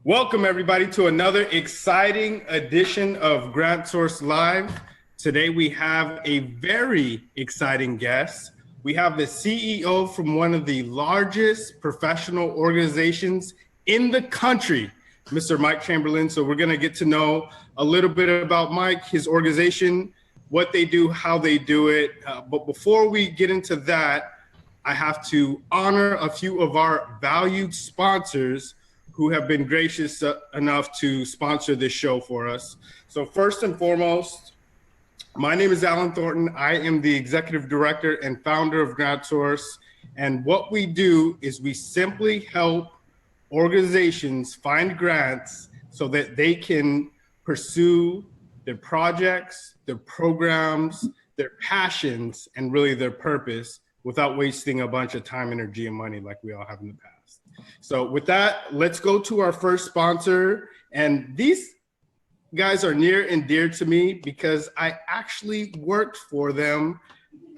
Welcome everybody to another exciting edition of Grant Source Live. Today we have a very exciting guest. We have the CEO from one of the largest professional organizations in the country, Mr. Mike Chamberlain. So we're going to get to know a little bit about Mike, his organization, what they do, how they do it. But before we get into that, I have to honor a few of our valued sponsors who have been gracious enough to sponsor this show for us. So first and foremost, my name is Alan Thornton. I am the executive director and founder of Grant Source. And what we do is we simply help organizations find grants so that they can pursue their projects, their programs, their passions, and really their purpose without wasting a bunch of time, energy, and money like we all have in the past. So with that, let's go to our first sponsor. And these guys are near and dear to me because I actually worked for them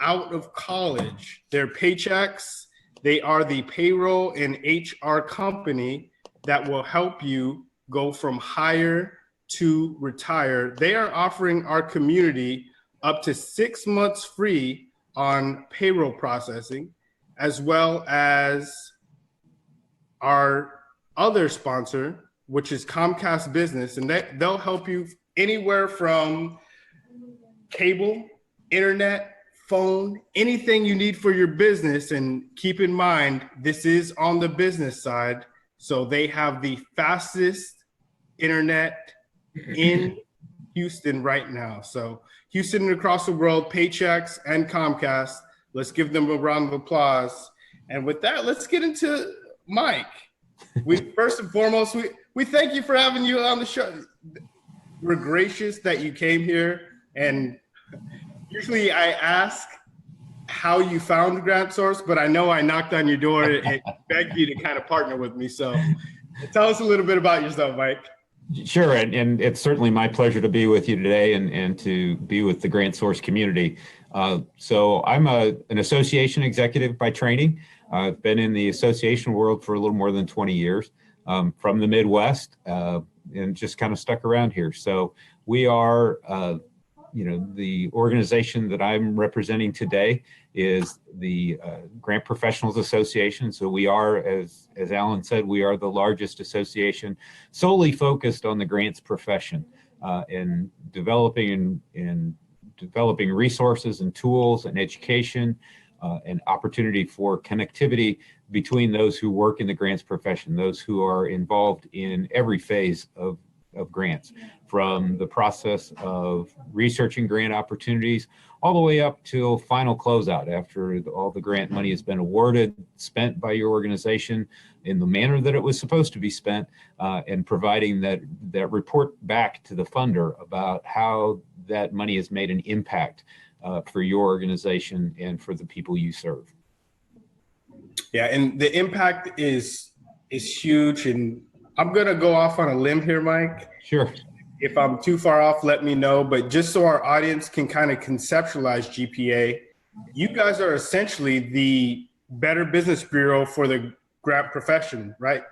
out of college. They're Paychex. They are the payroll and HR company that will help you go from hire to retire. They are offering our community up to 6 months free on payroll processing, as well as our other sponsor, which is Comcast Business, and they'll help you anywhere from cable, internet, phone, anything you need for your business. And keep in mind, this is on the business side. So they have the fastest internet in Houston right now. So Houston and across the world, Paychex and Comcast, let's give them a round of applause. And with that, let's get into Mike. First and foremost, we thank you for having you on the show. We're gracious that you came here. And usually I ask how you found Grant Source, but I know I knocked on your door and begged you to kind of partner with me. So tell us a little bit about yourself, Mike. Sure, and it's certainly my pleasure to be with you today and to be with the Grant Source community. So I'm an association executive by training. I've been in the association world for a little more than 20 years, from the Midwest, and just kind of stuck around here. So we are, the organization that I'm representing today is the Grant Professionals Association. So we are, as Alan said, we are the largest association solely focused on the grants profession, and developing resources and tools and education, and opportunity for connectivity between those who work in the grants profession, those who are involved in every phase of grants, from the process of researching grant opportunities all the way up to final closeout after all the grant money has been awarded, spent by your organization in the manner that it was supposed to be spent, and providing that report back to the funder about how that money has made an impact for your organization and for the people you serve. Yeah, and the impact is huge. And I'm going to go off on a limb here, Mike. Sure. If I'm too far off, let me know. But just so our audience can kind of conceptualize GPA, you guys are essentially the Better Business Bureau for the grant profession, right?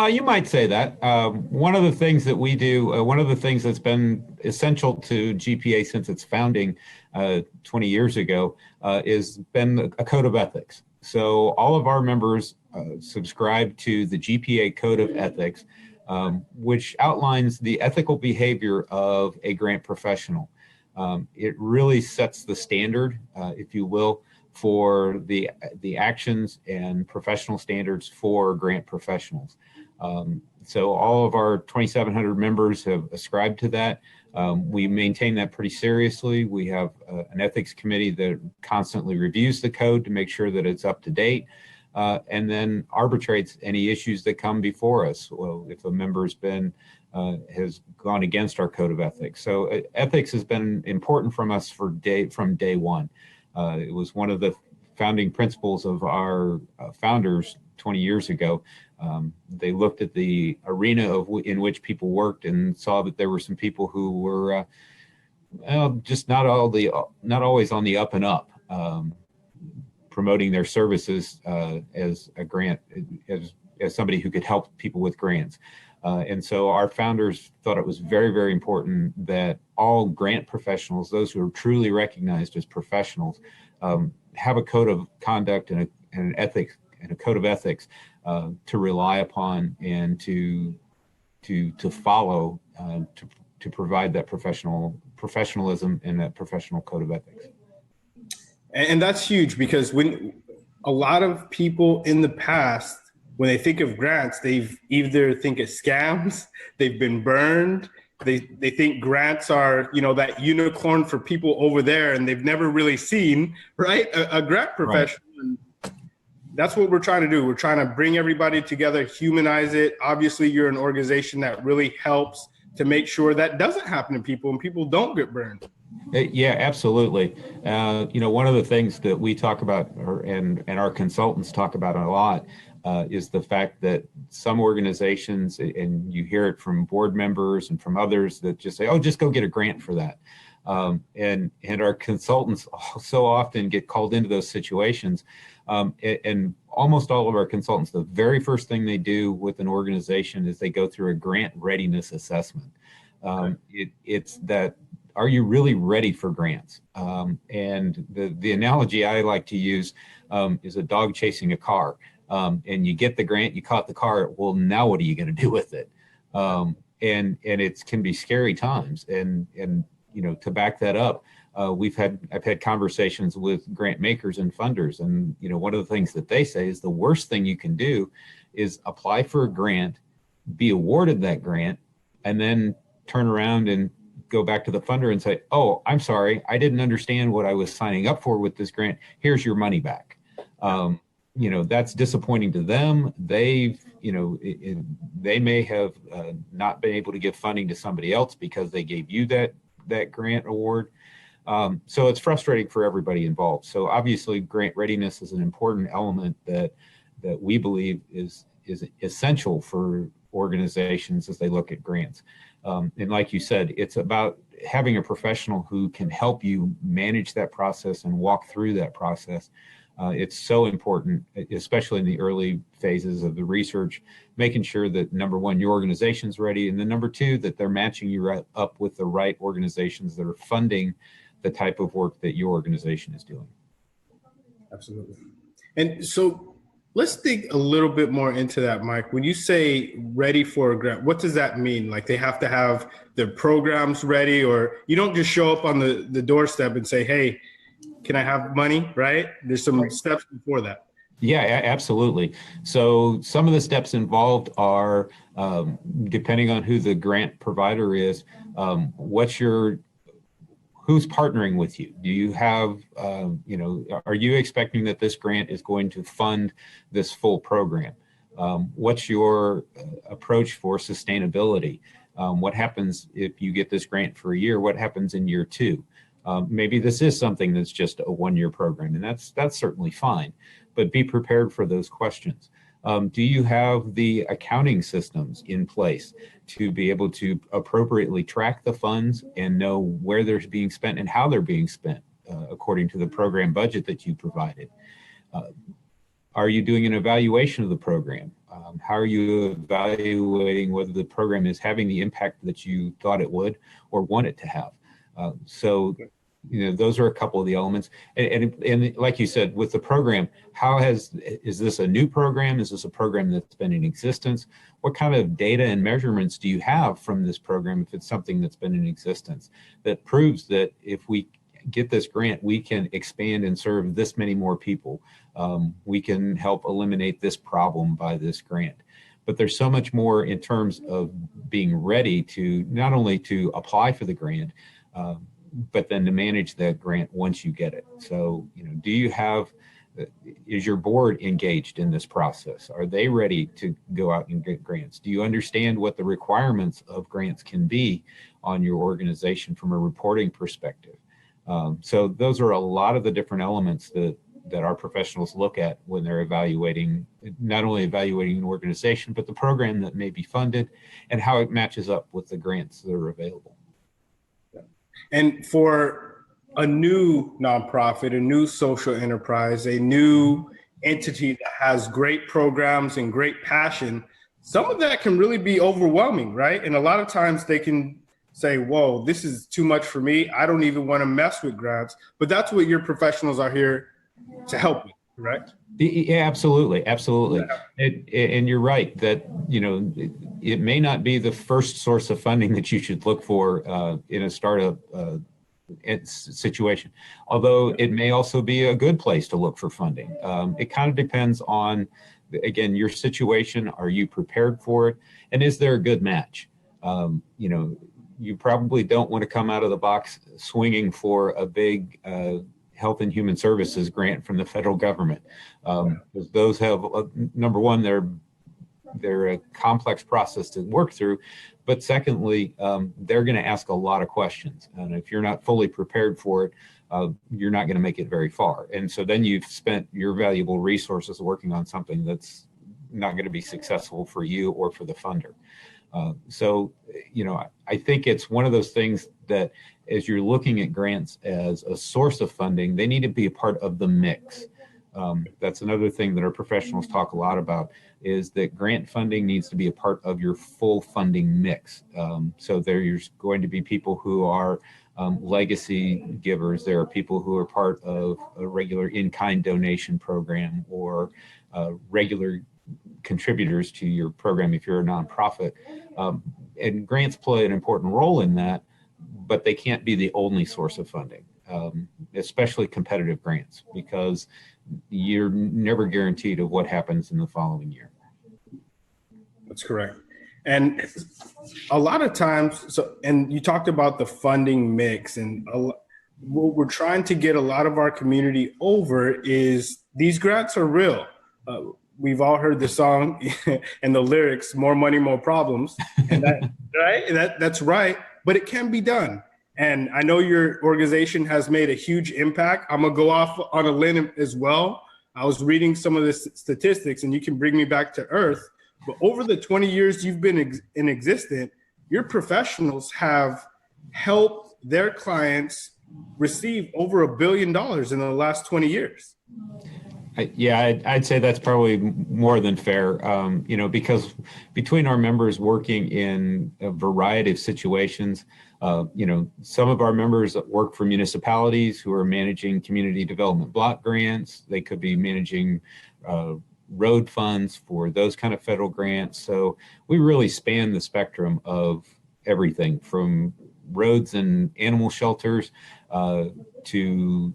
You might say that. One of the things that we do, one of the things that's been essential to GPA since its founding 20 years ago, is been a code of ethics. So all of our members subscribe to the GPA Code of Ethics, which outlines the ethical behavior of a grant professional. It really sets the standard, if you will, for the actions and professional standards for grant professionals. So all of our 2,700 members have ascribed to that. We maintain that pretty seriously. We have an ethics committee that constantly reviews the code to make sure that it's up to date, and then arbitrates any issues that come before us. Well, if a member has gone against our code of ethics. So ethics has been important from us from day one. It was one of the founding principles of our founders 20 years ago. They looked at the arena in which people worked and saw that there were some people who were just not always on the up and up, promoting their services as a grant, as somebody who could help people with grants. And so our founders thought it was very, very important that all grant professionals, those who are truly recognized as professionals, have a code of conduct and an ethics and a code of ethics to rely upon and to follow to provide that professionalism and that professional code of ethics. And that's huge, because when a lot of people in the past, when they think of grants, they've either think it's scams, they've been burned, they think grants are, that unicorn for people over there, and they've never really seen, right, a grant professional. Right. That's what we're trying to do. We're trying to bring everybody together, humanize it. Obviously, you're an organization that really helps to make sure that doesn't happen to people and people don't get burned. Yeah, absolutely. One of the things that we talk about, and our consultants talk about a lot, is the fact that some organizations, and you hear it from board members and from others, that just say, "Oh, just go get a grant for that." And our consultants so often get called into those situations. And almost all of our consultants, the very first thing they do with an organization is they go through a grant readiness assessment. It's that, are you really ready for grants? And the analogy I like to use is a dog chasing a car. And you get the grant, you caught the car. Well, now what are you going to do with it? And it can be scary times. And to back that up, I've had conversations with grant makers and funders, and one of the things that they say is the worst thing you can do is apply for a grant, be awarded that grant, and then turn around and go back to the funder and say, "Oh, I'm sorry, I didn't understand what I was signing up for with this grant. Here's your money back." That's disappointing to them. They may have not been able to give funding to somebody else because they gave you that grant award. So it's frustrating for everybody involved. So obviously, grant readiness is an important element that we believe is essential for organizations as they look at grants. And like you said, it's about having a professional who can help you manage that process and walk through that process. It's so important, especially in the early phases of the research, making sure that, number one, your organization's ready, and then number two, that they're matching you up with the right organizations that are funding the type of work that your organization is doing. Absolutely. And so let's dig a little bit more into that, Mike. When you say ready for a grant, what does that mean? Like, they have to have their programs ready, or you don't just show up on the doorstep and say, "Hey, can I have money?" Right? There's some steps before that. Yeah, absolutely. So some of the steps involved are, depending on who the grant provider is, who's partnering with you? Do you have, are you expecting that this grant is going to fund this full program? What's your approach for sustainability? What happens if you get this grant for a year? What happens in year two? Maybe this is something that's just a one-year program, and that's certainly fine, but be prepared for those questions. Do you have the accounting systems in place to be able to appropriately track the funds and know where they're being spent and how they're being spent according to the program budget that you provided? Are you doing an evaluation of the program? How are you evaluating whether the program is having the impact that you thought it would or want it to have? Those are a couple of the elements. And like you said, with the program, is this a new program? Is this a program that's been in existence? What kind of data and measurements do you have from this program, if it's something that's been in existence, that proves that if we get this grant, we can expand and serve this many more people? We can help eliminate this problem by this grant. But there's so much more in terms of being ready to not only to apply for the grant, but then to manage that grant once you get it. So, is your board engaged in this process? Are they ready to go out and get grants? Do you understand what the requirements of grants can be on your organization from a reporting perspective? So those are a lot of the different elements that our professionals look at when they're not only evaluating an organization, but the program that may be funded and how it matches up with the grants that are available. And for a new nonprofit, a new social enterprise, a new, entity that has great programs and great passion, some of that can really be overwhelming, right? And a lot of times they can say, whoa, this is too much for me. I don't even want to mess with grants. But that's what your professionals are here to help with, correct? Yeah, absolutely, absolutely. And you're right that, it may not be the first source of funding that you should look for in a startup situation, although it may also be a good place to look for funding. It kind of depends on, again, your situation. Are you prepared for it? And is there a good match? You probably don't want to come out of the box swinging for a big Health and Human Services grant from the federal government. Those have, number one, they're a complex process to work through, but secondly, they're going to ask a lot of questions. And if you're not fully prepared for it, you're not going to make it very far. And so then you've spent your valuable resources working on something that's not going to be successful for you or for the funder. I think it's one of those things that as you're looking at grants as a source of funding, they need to be a part of the mix. That's another thing that our professionals talk a lot about, is that grant funding needs to be a part of your full funding mix. So there's going to be people who are legacy givers. There are people who are part of a regular in-kind donation program or regular contributors to your program if you're a nonprofit. And grants play an important role in that, but they can't be the only source of funding, especially competitive grants, because you're never guaranteed of what happens in the following year. That's correct. And a lot of times, and you talked about the funding mix, and what we're trying to get a lot of our community over is these grants are real. We've all heard the song and the lyrics, more money, more problems. And that's right, but it can be done. And I know your organization has made a huge impact. I'm gonna go off on a limb as well. I was reading some of the statistics, and you can bring me back to earth. But over the 20 years you've been in existence, your professionals have helped their clients receive over $1 billion in the last 20 years. I'd say that's probably more than fair, because between our members working in a variety of situations, some of our members work for municipalities who are managing community development block grants. They could be managing road funds for those kind of federal grants. So we really span the spectrum of everything from roads and animal shelters to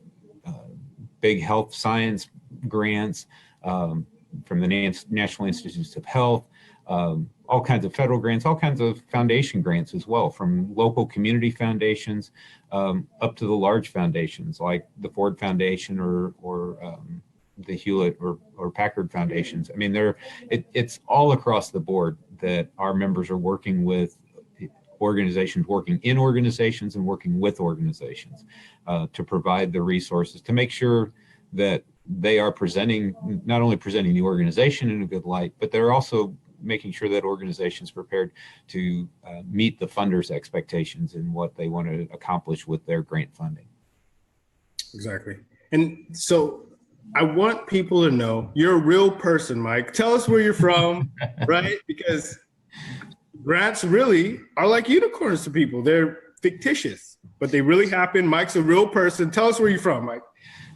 big health science grants from the National Institutes of Health, all kinds of federal grants, all kinds of foundation grants as well, from local community foundations up to the large foundations like the Ford Foundation or the Hewlett or Packard foundations. I mean, it's all across the board that our members are working with organizations, working in organizations and working with organizations to provide the resources to make sure that they are not only presenting the organization in a good light, but they're also making sure that organization's prepared to meet the funders' expectations in what they want to accomplish with their grant funding. Exactly. And so I want people to know you're a real person, Mike. Tell us where you're from, right? Because grants really are like unicorns to people. They're fictitious, but they really happen. Mike's a real person. Tell us where you're from, Mike.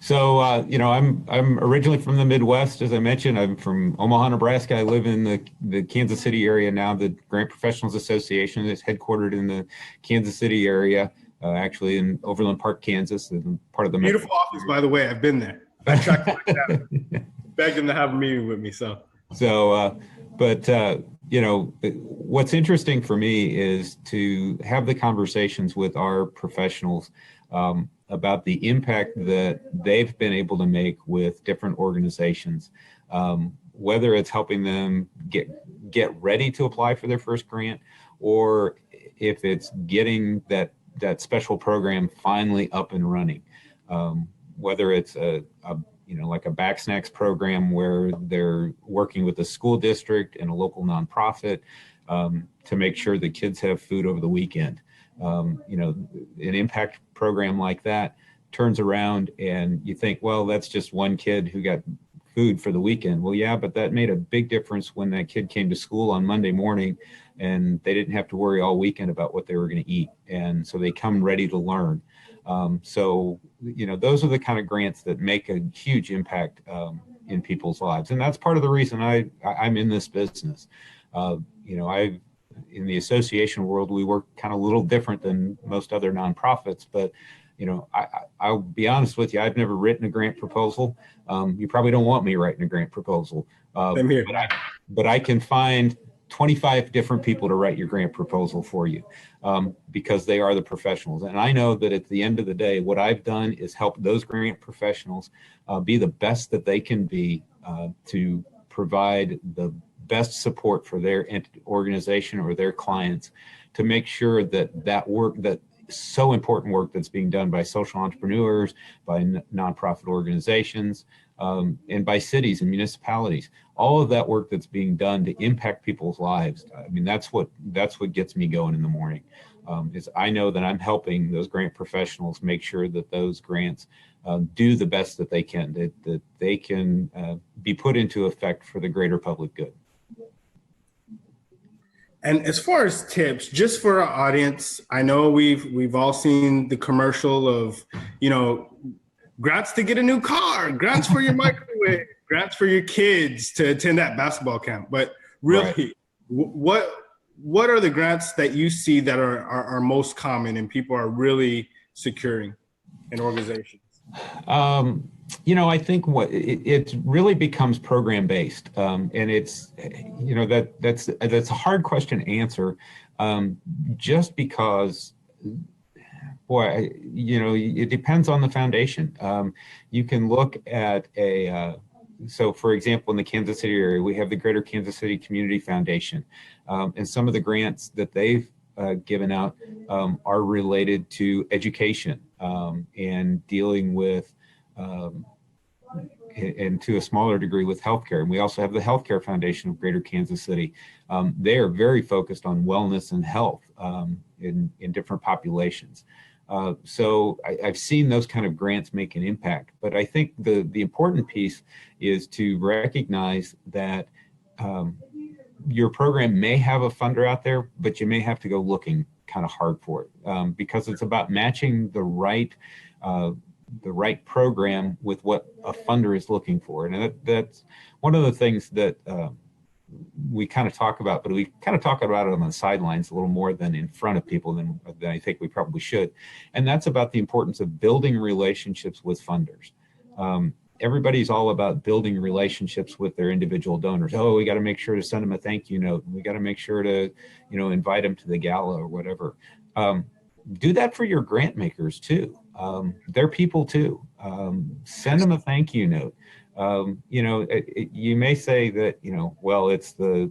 So, I'm originally from the Midwest. As I mentioned, I'm from Omaha, Nebraska. I live in the Kansas City area now. The Grant Professionals Association is headquartered in the Kansas City area, actually in Overland Park, Kansas, part of the beautiful office, by the way. I've been there. I tracked that. Begged them to have a meeting with me. What's interesting for me is to have the conversations with our professionals about the impact that they've been able to make with different organizations, whether it's helping them get ready to apply for their first grant, or if it's getting that special program finally up and running. Whether it's like a back snacks program where they're working with a school district and a local nonprofit to make sure the kids have food over the weekend. An impact program like that turns around and you think, well, that's just one kid who got food for the weekend. Well, yeah, but that made a big difference when that kid came to school on Monday morning and they didn't have to worry all weekend about what they were going to eat. And so they come ready to learn. So, those are the kind of grants that make a huge impact in people's lives. And that's part of the reason I'm in this business. In the association world, we work kind of a little different than most other nonprofits, but I'll be honest with you, I've never written a grant proposal. You probably don't want me writing a grant proposal, Same here. but I can find 25 different people to write your grant proposal for you, because they are the professionals. And I know that at the end of the day, what I've done is help those grant professionals be the best that they can be, to provide the best support for their organization or their clients, to make sure that work, that so important work that's being done by social entrepreneurs, by nonprofit organizations, and by cities and municipalities, all of that work that's being done to impact people's lives. I mean, that's what gets me going in the morning. Is I know that I'm helping those grant professionals make sure that those grants do the best that they can, that they can be put into effect for the greater public good. And as far as tips, just for our audience, I know we've all seen the commercial of, grants to get a new car, grants for your microwave, grants for your kids to attend that basketball camp. But really, right. What are the grants that you see that are most common and people are really securing in organizations? I think it really becomes program based, and it's that's a hard question to answer, just because, boy, it depends on the foundation. You can look at so for example, in the Kansas City area, we have the Greater Kansas City Community Foundation, and some of the grants that they've given out are related to education, and dealing with, and to a smaller degree with healthcare. And we also have the Healthcare Foundation of Greater Kansas City. They are very focused on wellness and health in different populations. So I've seen those kind of grants make an impact. But I think the important piece is to recognize that your program may have a funder out there, but you may have to go looking kind of hard for it, because it's about matching the right program with what a funder is looking for. And that's one of the things that we kind of talk about, but we kind of talk about it on the sidelines a little more than in front of people than I think we probably should. And that's about the importance of building relationships with funders. Everybody's all about building relationships with their individual donors. Oh, we got to make sure to send them a thank you note. We got to make sure to, invite them to the gala or whatever. Do that for your grant makers too. They're people too. Send them a thank you note. You may say that, well, it's the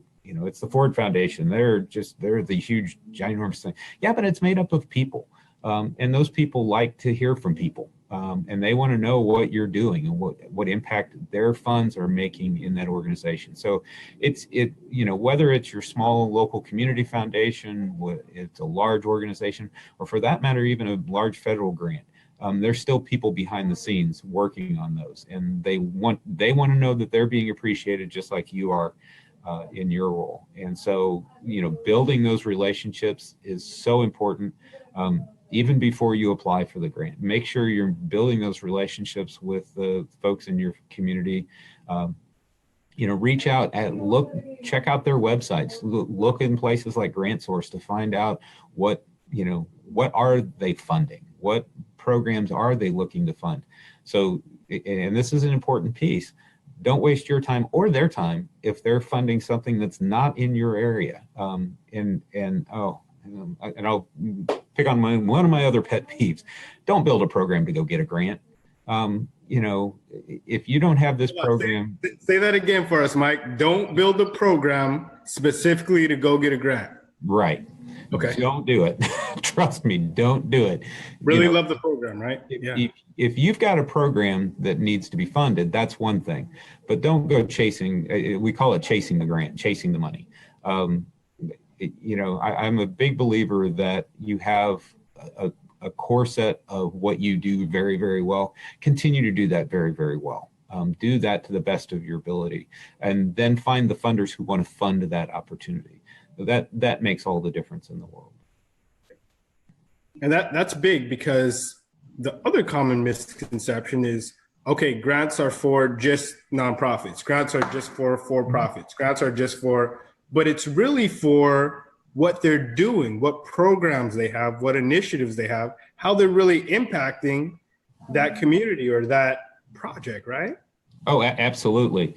Ford Foundation. They're the huge, ginormous thing. Yeah, but it's made up of people. And those people like to hear from people. And they want to know what you're doing and what impact their funds are making in that organization. So whether it's your small local community foundation, it's a large organization, or for that matter, even a large federal grant, there's still people behind the scenes working on those, and they want to know that they're being appreciated just like you are in your role. And so, building those relationships is so important. Even before you apply for the grant, make sure you're building those relationships with the folks in your community. Reach out and check out their websites, look in places like GrantSource to find out what are they funding? What programs are they looking to fund? So, and this is an important piece. Don't waste your time or their time if they're funding something that's not in your area. And I'll pick on one of my other pet peeves. Don't build a program to go get a grant. If you don't have this program. Say that again for us, Mike. Don't build a program specifically to go get a grant. Right. Okay. Don't do it. Trust me, don't do it. Really love the program, right? Yeah. If you've got a program that needs to be funded, that's one thing. But don't go chasing, we call it chasing the grant, chasing the money. I'm a big believer that you have a core set of what you do very, very well. Continue to do that very, very well. Do that to the best of your ability, and then find the funders who want to fund that opportunity. That makes all the difference in the world. And that's big, because the other common misconception is, okay, grants are for just nonprofits. Grants are just for for-profits. Grants are just for, but it's really for what they're doing, what programs they have, what initiatives they have, how they're really impacting that community or that project, right? Oh, absolutely.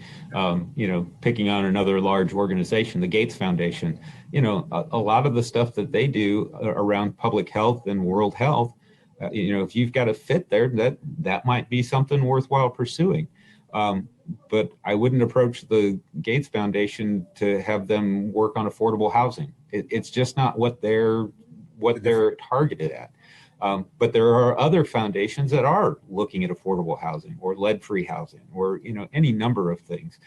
Picking on another large organization, the Gates Foundation, a lot of the stuff that they do around public health and world health, if you've got a fit there, that might be something worthwhile pursuing. But I wouldn't approach the Gates Foundation to have them work on affordable housing. It's just not what they're targeted at. But there are other foundations that are looking at affordable housing or lead-free housing or any number of things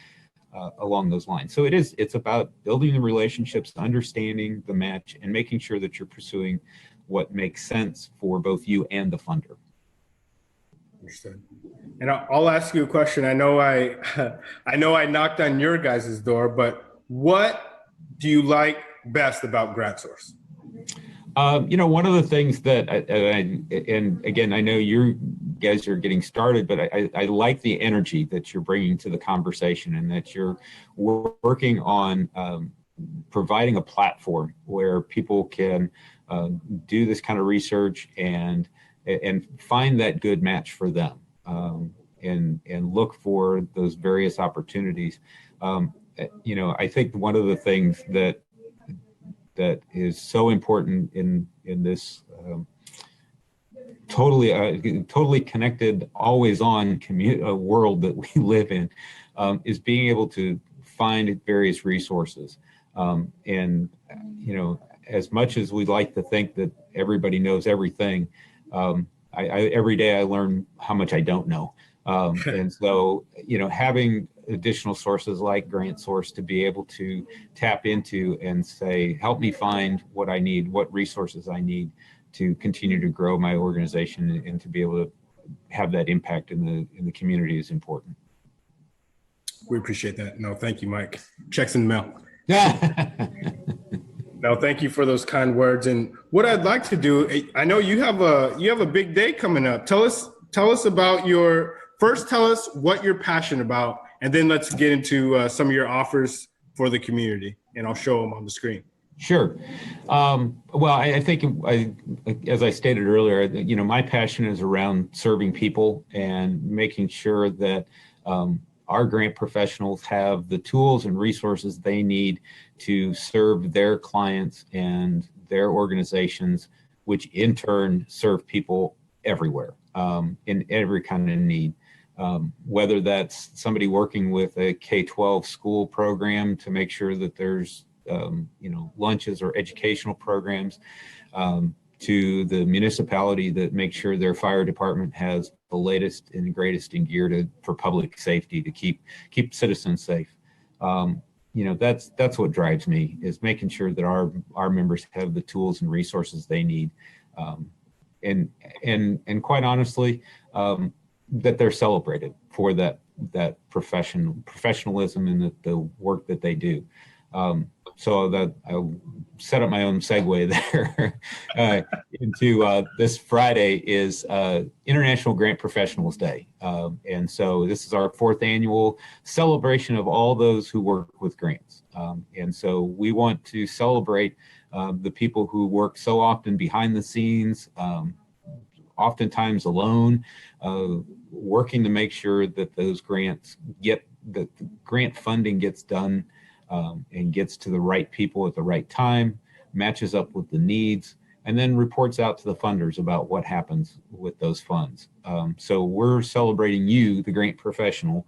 along those lines. So it's about building the relationships, understanding the match, and making sure that you're pursuing what makes sense for both you and the funder. Understood. And I'll ask you a question. I know I knocked on your guys' door, but what do you like best about GrantSource? One of the things that, and again, I know you guys are getting started, but I like the energy that you're bringing to the conversation, and that you're working on providing a platform where people can do this kind of research and find that good match for them, and look for those various opportunities. I think one of the things that is so important in this totally connected, always on world that we live in, is being able to find various resources. As much as we'd like to think that everybody knows everything, every day I learn how much I don't know. And so, having additional sources like GrantSource to be able to tap into and say, help me find what I need, what resources I need to continue to grow my organization and to be able to have that impact in the community is important. We appreciate that. No, thank you, Mike. Checks in the mail. No, thank you for those kind words. And what I'd like to do, I know you have a big day coming up. Tell us about tell us what you're passionate about, and then let's get into some of your offers for the community, and I'll show them on the screen. Sure. Well, I think, as I stated earlier, my passion is around serving people and making sure that our grant professionals have the tools and resources they need to serve their clients and their organizations, which in turn serve people everywhere, in every kind of need. Whether that's somebody working with a K-12 school program to make sure that there's lunches or educational programs, to the municipality that makes sure their fire department has the latest and greatest in gear for public safety to keep citizens safe. That's what drives me, is making sure that our members have the tools and resources they need, and quite honestly, that they're celebrated for that professionalism and the work that they do. So that I'll set up my own segue there into this Friday is International Grant Professionals Day. And so this is our 4th annual celebration of all those who work with grants. And so we want to celebrate the people who work so often behind the scenes, oftentimes alone, working to make sure that those grants that the grant funding gets done and gets to the right people at the right time, matches up with the needs, and then reports out to the funders about what happens with those funds. So we're celebrating you, the grant professional,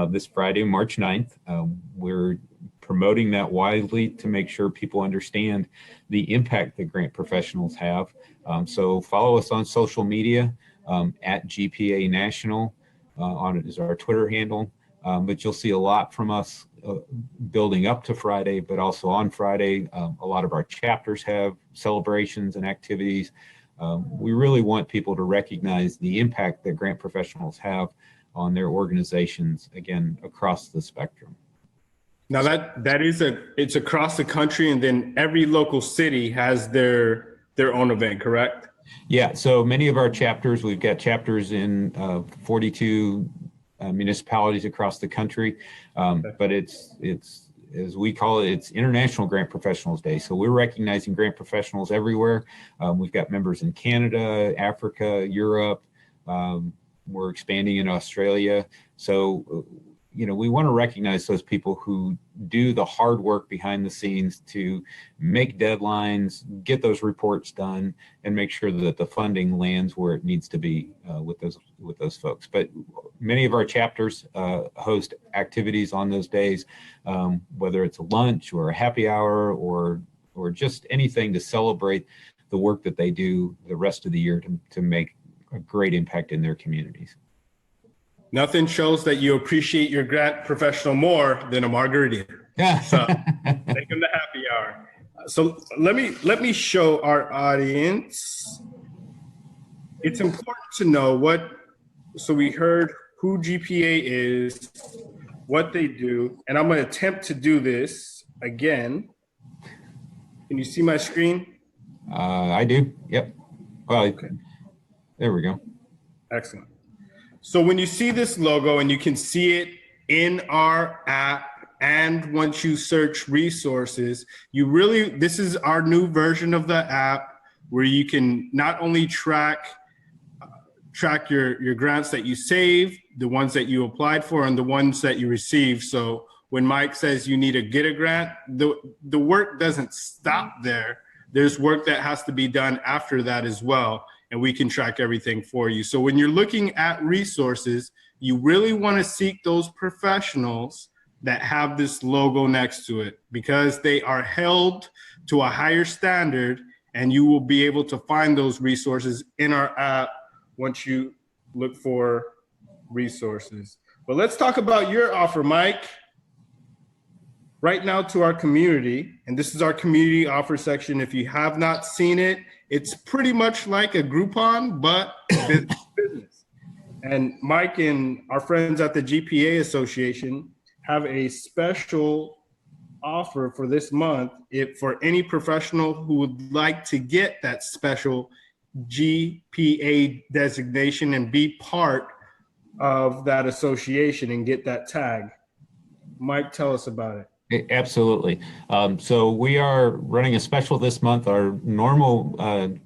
this Friday, March 9th. We're promoting that widely to make sure people understand the impact that grant professionals have. So follow us on social media, at GPA National, on it is our Twitter handle. But you'll see a lot from us building up to Friday, but also on Friday. A lot of our chapters have celebrations and activities. We really want people to recognize the impact that grant professionals have on their organizations, again, across the spectrum. Now it's across the country, and then every local city has their own event, correct? Yeah, so many of our chapters, we've got chapters in 42 municipalities across the country, but it's as we call it, it's International Grant Professionals Day. So we're recognizing grant professionals everywhere. We've got members in Canada, Africa, Europe. We're expanding in Australia. So, we want to recognize those people who do the hard work behind the scenes to make deadlines, get those reports done, and make sure that the funding lands where it needs to be with those folks. But many of our chapters host activities on those days, whether it's a lunch or a happy hour or just anything to celebrate the work that they do the rest of the year to make a great impact in their communities. Nothing shows that you appreciate your grant professional more than a margarita. Yeah. So take them to happy hour. So let me show our audience. It's important to know so we heard who GPA is, what they do, and I'm going to attempt to do this again. Can you see my screen? I do. Yep. Well, okay. There we go. Excellent. So when you see this logo, and you can see it in our app, and once you search resources, this is our new version of the app where you can not only track your grants that you save, the ones that you applied for, and the ones that you received. So when Mike says you need to get a grant, the work doesn't stop there. There's work that has to be done after that as well, and we can track everything for you. So when you're looking at resources, you really want to seek those professionals that have this logo next to it, because they are held to a higher standard, and you will be able to find those resources in our app once you look for resources. But let's talk about your offer, Mike. Right now to our community, and this is our community offer section. If you have not seen it, it's pretty much like a Groupon, but business. And Mike and our friends at the GPA Association have a special offer for this month for any professional who would like to get that special GPA designation and be part of that association and get that tag. Mike, tell us about it. Absolutely. So we are running a special this month. Our normal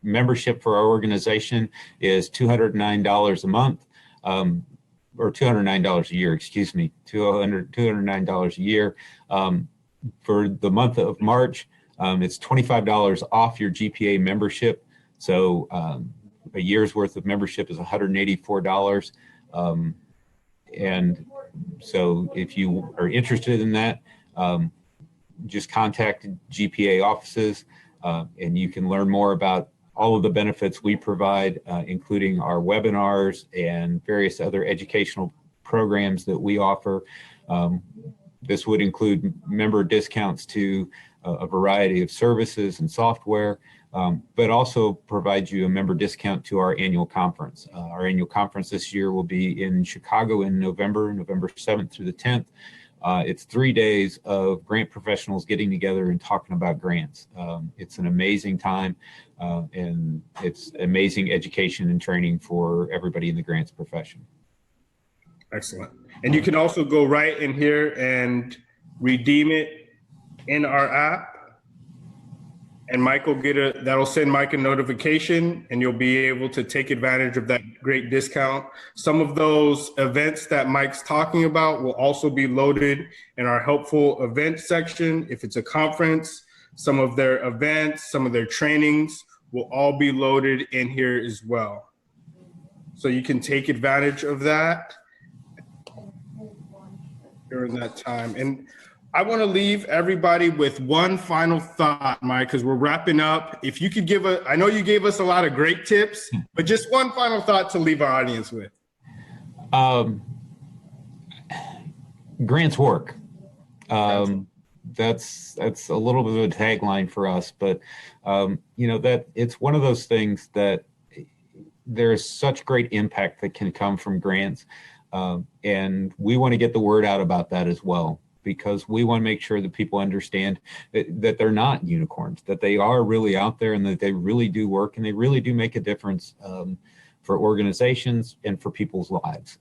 membership for our organization is $209 a month, or $209 a year, excuse me, $209 a year. For the month of March, it's $25 off your GPA membership. So a year's worth of membership is $184. And so if you are interested in that, just contact GPA offices, and you can learn more about all of the benefits we provide, including our webinars and various other educational programs that we offer. This would include member discounts to a variety of services and software, but also provide you a member discount to our annual conference. Our annual conference this year will be in Chicago in November 7th through the 10th. It's 3 days of grant professionals getting together and talking about grants. It's an amazing time, and it's amazing education and training for everybody in the grants profession. Excellent. And you can also go right in here and redeem it in our app. And Mike will that'll send Mike a notification, and you'll be able to take advantage of that great discount. Some of those events that Mike's talking about will also be loaded in our helpful event section. If it's a conference, some of their events, some of their trainings will all be loaded in here as well. So you can take advantage of that during that time. And I want to leave everybody with one final thought, Mike, because we're wrapping up. If you could I know you gave us a lot of great tips, but just one final thought to leave our audience with. Grants work. That's a little bit of a tagline for us, but that it's one of those things that there's such great impact that can come from grants. And we want to get the word out about that as well, because we want to make sure that people understand that they're not unicorns, that they are really out there and that they really do work and they really do make a difference for organizations and for people's lives.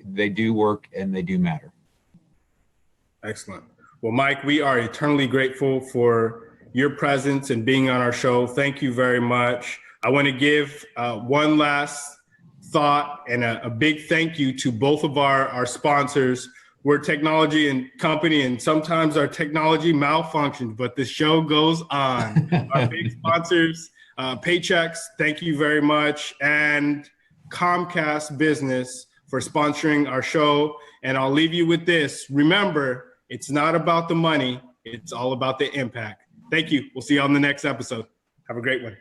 They do work and they do matter. Excellent. Well, Mike, we are eternally grateful for your presence and being on our show. Thank you very much. I want to give one last thought and a big thank you to both of our sponsors. We're a technology and company, and sometimes our technology malfunctions, but the show goes on. Our big sponsors, Paychex, thank you very much, and Comcast Business for sponsoring our show. And I'll leave you with this. Remember, it's not about the money. It's all about the impact. Thank you. We'll see you on the next episode. Have a great one.